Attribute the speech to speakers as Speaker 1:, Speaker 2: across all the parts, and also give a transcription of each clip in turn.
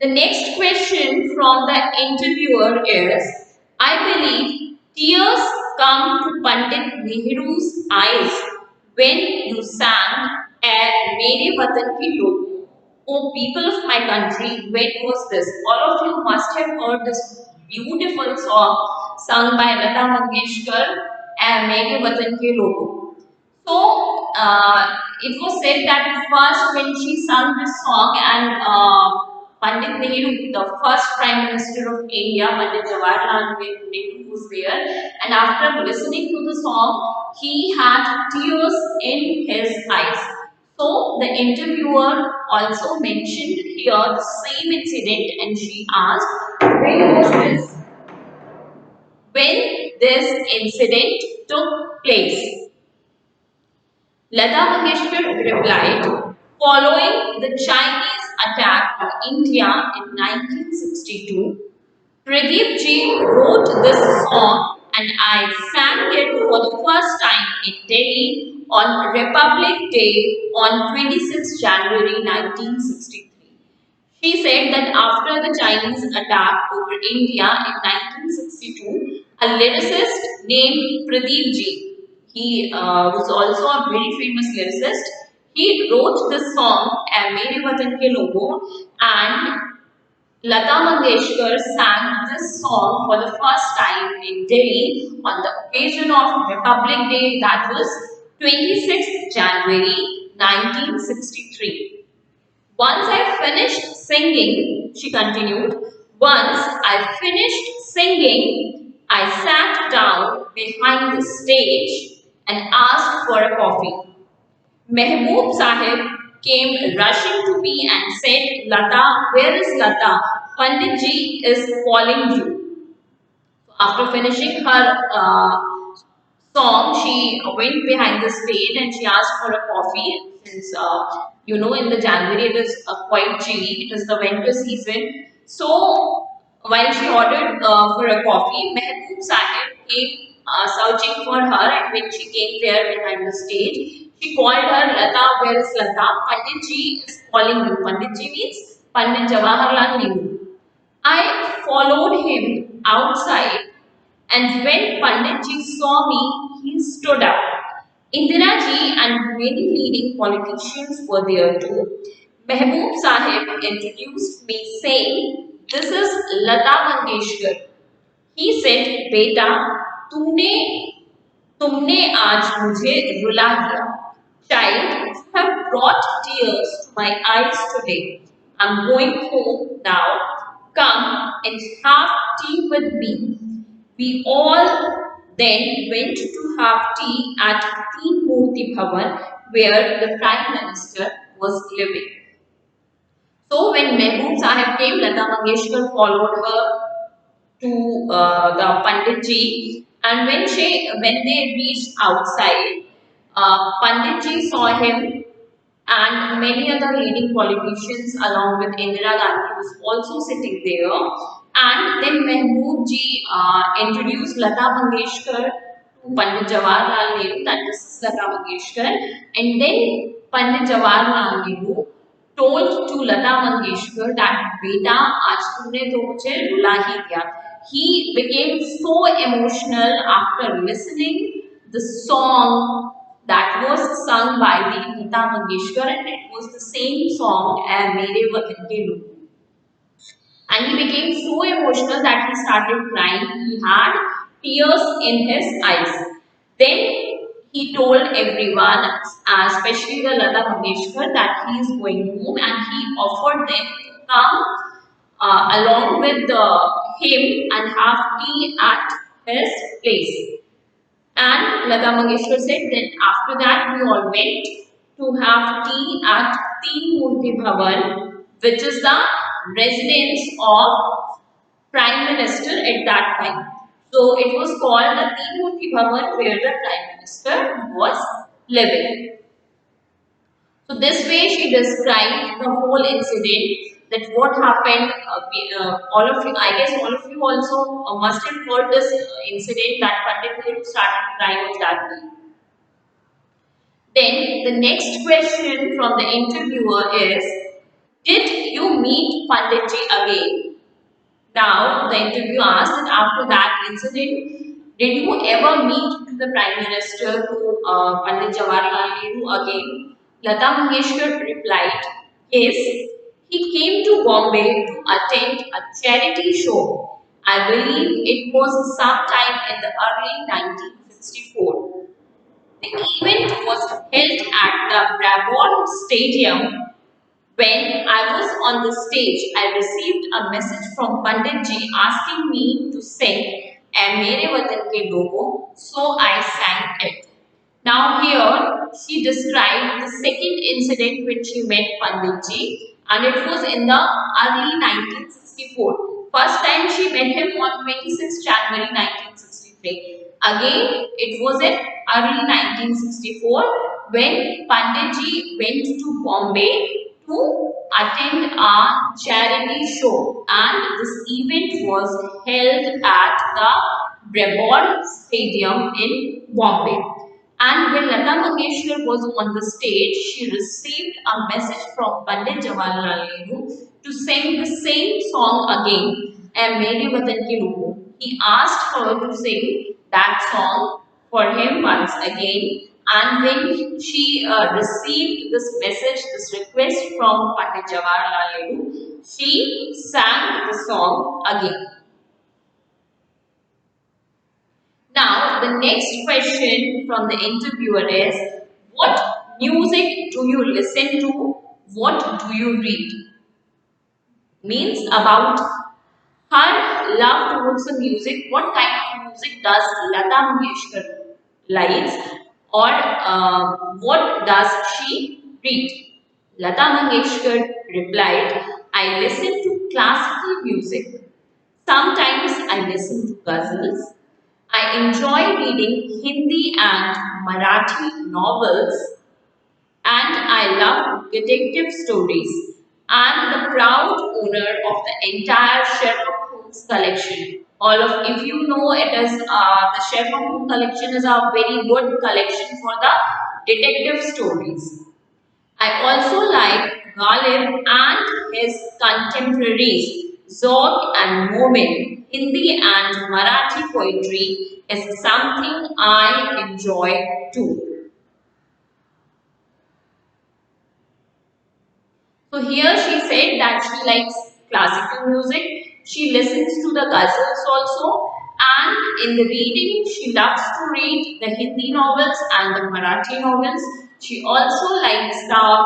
Speaker 1: The next question from the interviewer is, I believe tears come to Pandit Nehru's eyes when you sang Mere Watan Ki Logo. Oh, people of my country, when was this? All of you must have heard this beautiful song sung by Lata Mangeshkar, Mere Watan Ki Logo. So it was said that first when she sung this song and Pandit Nehru, the first Prime Minister of India, Pandit Jawaharlal Nehru was there, and after listening to the song, he had tears in his eyes. So the interviewer also mentioned here the same incident, and she asked, when was this? When this incident took place? Lata Mangeshkar replied, following the Chinese attack on India in 1962, Pradeep ji wrote this song and I sang it for the first time in Delhi on Republic Day on 26 January 1963. She said that after the Chinese attack over India in 1962, a lyricist named Pradeep Ji, he was also a very famous lyricist, he wrote this song, Mere Watan Ke Logo, and Lata Mangeshkar sang this song for the first time in Delhi on the occasion of Republic Day, that was 26th January 1963. Once I finished singing, she continued, once I finished singing, I sat down behind the stage and asked for a coffee. Mehboob Sahib came rushing to me and said, Lata, where is Lata? Pandit ji is calling you. After finishing her song, she went behind the stage and she asked for a coffee. Since in the January it is quite chilly, it is the winter season. So while she ordered for a coffee, Mehboob Sahib came searching for her, and when she came there behind the stage, she called her, Lata, where is Lata? Pandit ji is calling you. Pandit ji means Pandit Jawaharlal Nehru. I followed him outside, and when Panditji saw me, he stood up. Indira ji and many leading politicians were there too. Mehboob Sahib introduced me saying, this is Lata Mangeshkar. He said, बेटा तूने तुमने आज मुझे रुला दिया. Child, you have brought tears to my eyes today. I'm going home now. Come and have tea with me. We all then went to have tea at Teen Murti Bhavan, where the Prime Minister was living. So when Mehboob Sahib came, Lata Mangeshkar followed her to the Pandit ji, and when they reached outside, Pandit ji saw him and many other leading politicians along with Indira Gandhi was also sitting there, and then Mehboob ji introduced Lata Mangeshkar to Pandit Jawaharlal Nehru, that is Lata Mangeshkar, and then Pandit Jawaharlal Nehru told to Lata Mangeshkar that beta aaj tumne to mujhe रुला ही दिया. He became so emotional after listening the song that was sung by the Lata Mangeshkar, and it was the same song Mere Watan Ke Logo. And he became so emotional that he started crying. He had tears in his eyes. Then he told everyone, especially the Lata Mangeshkar, that he is going home, and he offered them to come along with him and have tea at his place. And Lata Mangeshkar said that after that we all went to have tea at Teen Murti Bhavan, which is the residence of Prime Minister at that time. So it was called the Teen Murti Bhavan, where the Prime Minister was living. So this way she described the whole incident, that what happened. All of you, I guess all of you also must have heard this incident that Pandit Nehru started crying on that day. Then the next question from the interviewer is, did you meet Panditji again? Now, the interview asked that after that incident, did you ever meet to the Prime Minister, to Pandit Jawaharlal Nehru again? Lata Mangeshkar replied, yes, he came to Bombay to attend a charity show. I believe it was sometime in the early 1964. The event was held at the Brabourne Stadium. When I was on the stage, I received a message from Panditji asking me to sing "Ae Mere Watan Ke Logo," so I sang it. Now here she described the second incident when she met Panditji, and it was in the early 1964. First time she met him on 26 January 1963. Again, it was in early 1964 when Panditji went to Bombay to attend a charity show, and this event was held at the Brabourne Stadium in Bombay. And when Lata Mangeshkar was on the stage, she received a message from Pandit Jawaharlal Nehru to sing the same song again, "Ae Mere Watan Ke Logo." He asked her to sing that song for him once again. And when she received this message, this request from Pandit Jawaharlal Nehru, she sang the song again. Now, the next question from the interviewer is, what music do you listen to? What do you read? Means about her love towards the music. What kind of music does Lata Mangeshkar likes, or what does she read? Lata Mangeshkar replied, I listen to classical music. Sometimes I listen to ghazals. I enjoy reading Hindi and Marathi novels, and I love detective stories. I am the proud owner of the entire Sherlock Holmes collection. All of, if you know, it is the Sherlock Holmes collection is a very good collection for the detective stories. I also like Ghalib and his contemporaries, Zog and Momin. Hindi and Marathi poetry is something I enjoy too. So here she said that she likes classical music, she listens to the ghazals also, and in the reading she loves to read the Hindi novels and the Marathi novels. She also likes the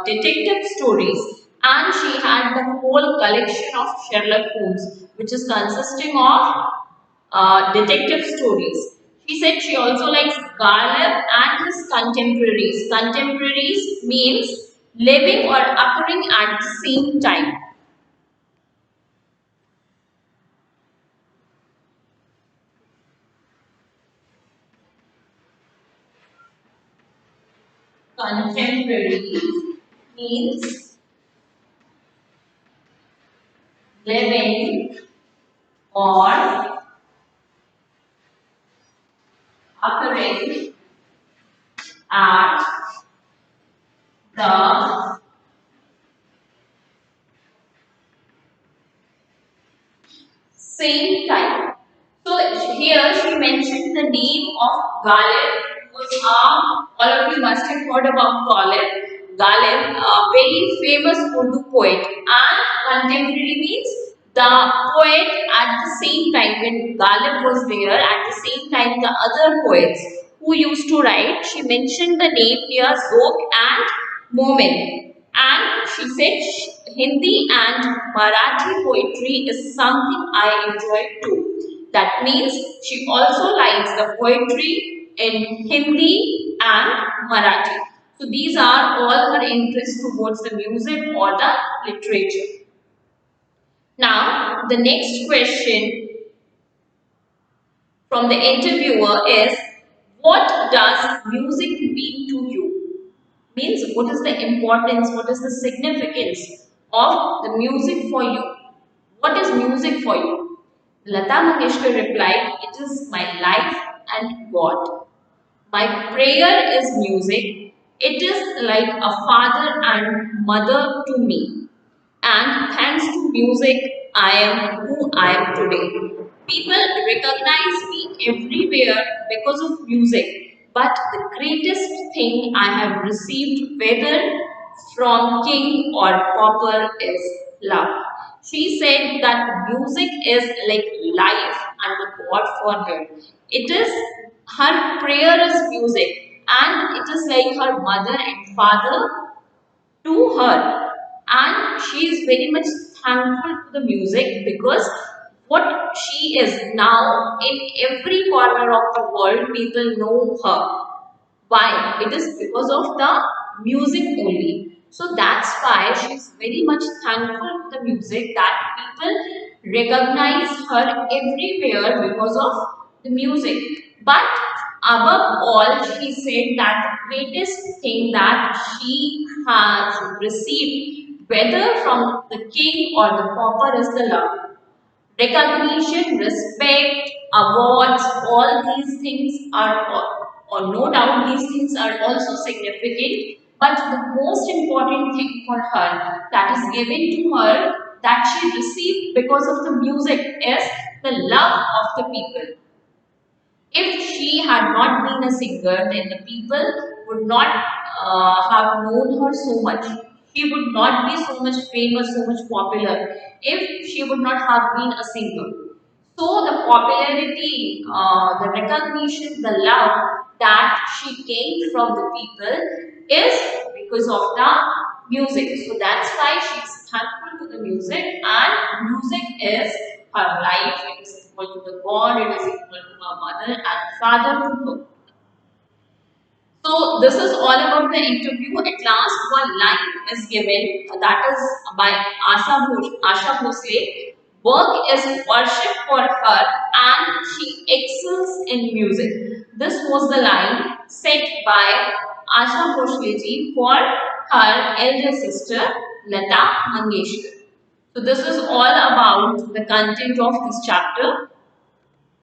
Speaker 1: detective stories, and she had the whole collection of Sherlock Holmes, which is consisting of detective stories. She said she also likes Garlic and his contemporaries. Contemporaries means living or occurring at the same time. Contemporary means living or occurring at the same time. So here she mentioned the name of Ghalib, which all of you must have heard about Ghalib. Ghalib, a very famous Urdu poet, and contemporary means the poet at the same time when Ghalib was there. At the same time, the other poets who used to write. She mentioned the name here Zok and Momin. And she said Hindi and Marathi poetry is something I enjoy too. That means she also likes the poetry in Hindi and Marathi. So these are all her interests towards the music or the literature. Now the next question from the interviewer is, what does music mean to you? Means what is the importance, what is the significance of the music for you? What is music for you? Lata Mangeshkar replied, it is my life and God. My prayer is music. It is like a father and mother to me. and thanks to music, I am who I am today. People recognize me everywhere because of music, but the greatest thing I have received, whether from king or pauper, is love. She said that music is like life and the God for her. It is her prayer is music, and it is like her mother and father to her, and she is very much thankful to the music because what she is now in every corner of the world, people know her. Why? It is because of the music only. So that's why she's very much thankful to the music, that people recognize her everywhere because of the music. But above all, she said that the greatest thing that she has received, whether from the king or the pauper, is the love. Recognition, respect, awards, all these things are, or no doubt, these things are also significant. But the most important thing for her that is given to her, that she received because of the music, is the love of the people. If she had not been a singer, then the people would not have known her so much. She would not be so much famous, so much popular, if she would not have been a singer. So the popularity, the recognition, the love that she gained from the people is because of the music. So that's why she is thankful to the music, and music is her life. It is equal to the God, it is equal to her mother and father to her. So this is all about the interview. At last, one line is given, that is by Asha Bhosle. Work is worship for her, and she excels in music. This was the line set by Asha Bhosle ji for her elder sister Lata Mangeshkar. So this is all about the content of this chapter.